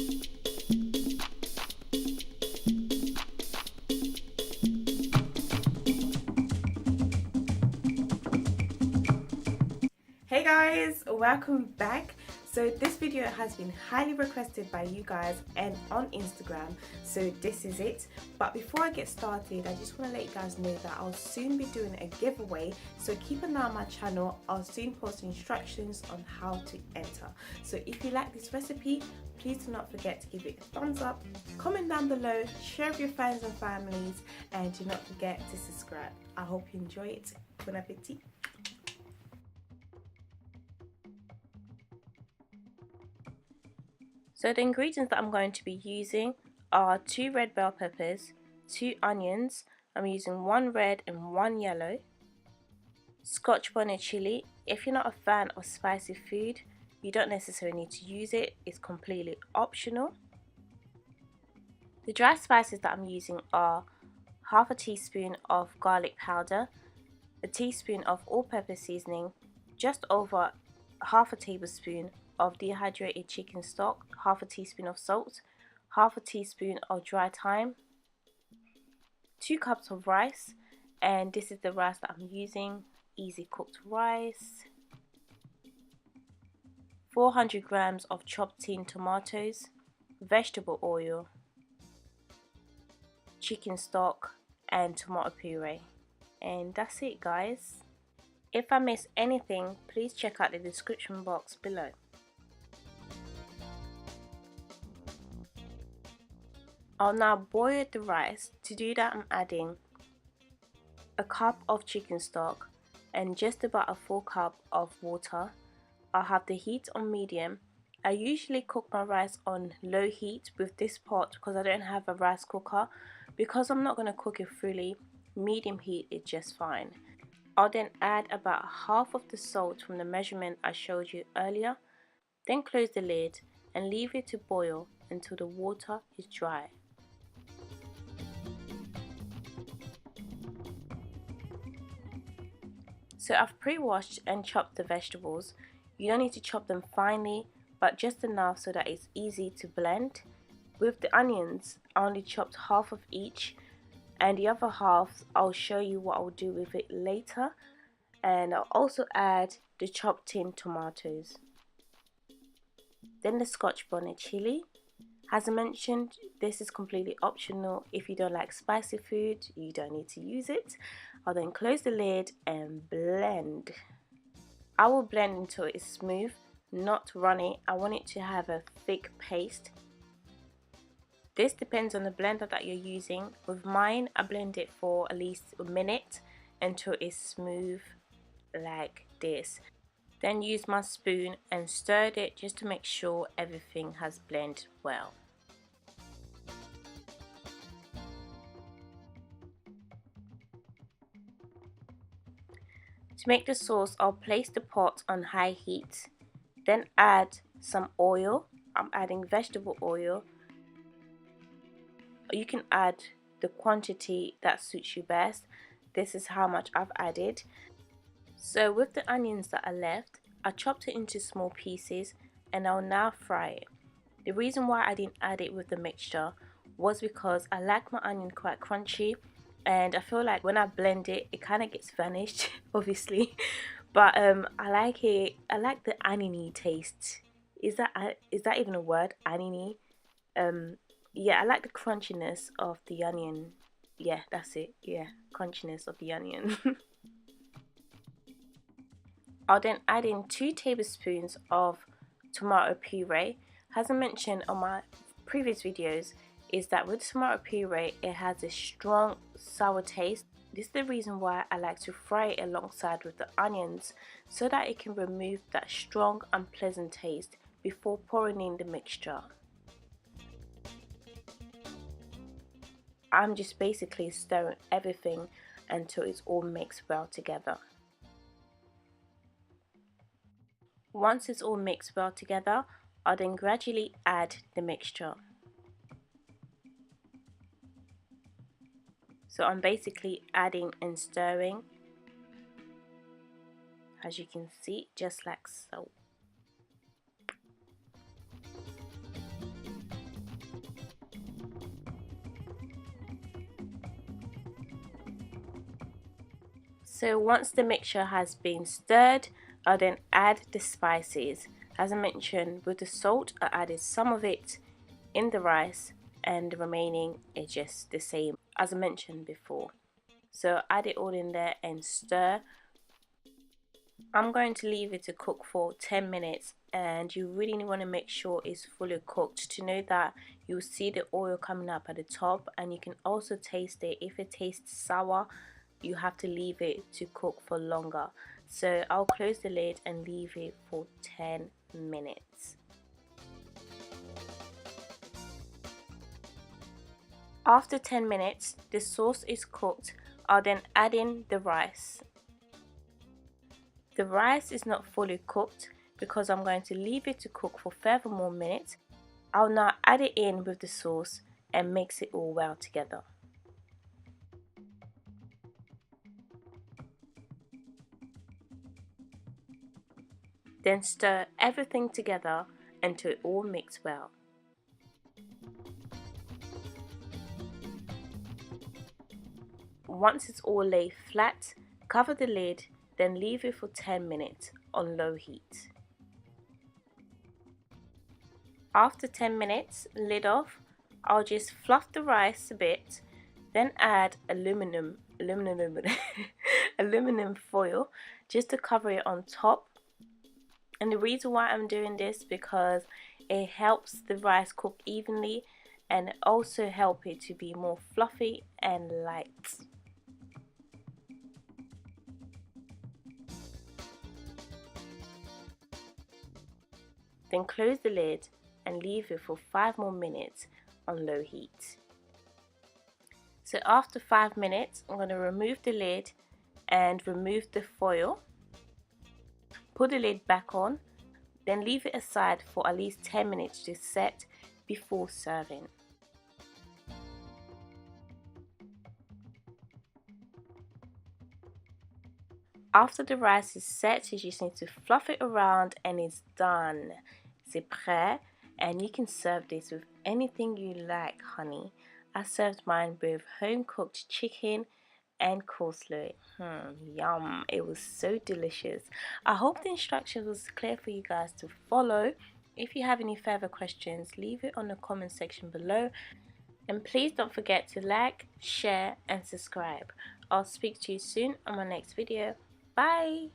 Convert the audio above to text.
Hey guys, welcome back. So this video has been highly requested by you guys and on Instagram, so this is it. But before I get started, I just want to let you guys know that I'll soon be doing a giveaway, so keep an eye on my channel. I'll soon post instructions on how to enter. So if you like this recipe, please do not forget to give it a thumbs up, comment down below, share with your friends and families, and do not forget to subscribe. I hope you enjoy it. Bon appetit. So the ingredients that I'm going to be using are 2 red bell peppers, 2 onions, I'm using 1 red and 1 yellow, Scotch bonnet chili. If you're not a fan of spicy food, you don't necessarily need to use it, it's completely optional. The dry spices that I'm using are half a teaspoon of garlic powder, a teaspoon of all-purpose seasoning, just over half a tablespoon of dehydrated chicken stock, half a teaspoon of salt, half a teaspoon of dry thyme, 2 cups of rice, and this is the rice that I'm using, easy cooked rice, 400 grams of chopped tin tomatoes, vegetable oil, chicken stock, and tomato puree. And that's it, guys. If I miss anything, please check out the description box below. I'll now boil the rice. To do that, I'm adding a cup of chicken stock and just about a full cup of water. I'll have the heat on medium. I usually cook my rice on low heat with this pot because I don't have a rice cooker. Because I'm not going to cook it fully, medium heat is just fine. I'll then add about half of the salt from the measurement I showed you earlier. Then close the lid and leave it to boil until the water is dry. So I've pre-washed and chopped the vegetables. You don't need to chop them finely, but just enough so that it's easy to blend. With the onions, I only chopped half of each, and the other half I'll show you what I'll do with it later. And I'll also add the chopped tin tomatoes. Then the Scotch bonnet chili. As I mentioned, this is completely optional. If you don't like spicy food, you don't need to use it. I'll then close the lid and blend. I will blend until it's smooth, not runny. I want it to have a thick paste. This depends on the blender that you're using. With mine, I blend it for at least a minute until it's smooth like this. Then use my spoon and stir it just to make sure everything has blended well. To make the sauce, I'll place the pot on high heat, then add some oil. I'm adding vegetable oil. You can add the quantity that suits you best. This is how much I've added. So with the onions that are left, I chopped it into small pieces and I'll now fry it. The reason why I didn't add it with the mixture was because I like my onion quite crunchy, and I feel like when I blend it, it kind of gets vanished, obviously. But I like it. I like the oniony taste. Is that even a word? Oniony. Yeah, I like the crunchiness of the onion. Yeah, that's it. Yeah, crunchiness of the onion. I'll then add in 2 tablespoons of tomato puree. As I mentioned on my previous videos, is that with tomato puree, it has a strong sour taste. This is the reason why I like to fry it alongside with the onions, so that it can remove that strong unpleasant taste before pouring in the mixture. I'm just basically stirring everything until it's all mixed well together. Once it's all mixed well together, I'll then gradually add the mixture. So I'm basically adding and stirring, as you can see, just like so. So once the mixture has been stirred, I'll then add the spices. As I mentioned, with the salt, I added some of it in the rice and the remaining is just the same as I mentioned before. So add it all in there and stir. I'm going to leave it to cook for 10 minutes, and you really want to make sure it's fully cooked. To know that, you'll see the oil coming up at the top, and you can also taste it. If it tastes sour, you have to leave it to cook for longer. So I'll close the lid and leave it for 10 minutes. After 10 minutes, the sauce is cooked. I'll then add in the rice. The rice is not fully cooked because I'm going to leave it to cook for further more minutes. I'll now add it in with the sauce and mix it all well together. Then stir everything together until it all mixes well. Once it's all laid flat, cover the lid, then leave it for 10 minutes on low heat. After 10 minutes, lid off. I'll just fluff the rice a bit, then add aluminum foil just to cover it on top. And the reason why I'm doing this because it helps the rice cook evenly and also help it to be more fluffy and light. Then close the lid and leave it for 5 more minutes on low heat. So after 5 minutes, I'm going to remove the lid and remove the foil. Put the lid back on, then leave it aside for at least 10 minutes to set before serving. After the rice is set, you just need to fluff it around and it's done. C'est prêt, and you can serve this with anything you like, honey. I served mine with home cooked chicken and coleslaw. Yum, it was so delicious. I hope the instructions was clear for you guys to follow. If you have any further questions, leave it on the comment section below, and please don't forget to like, share and subscribe. I'll speak to you soon on my next video. Bye.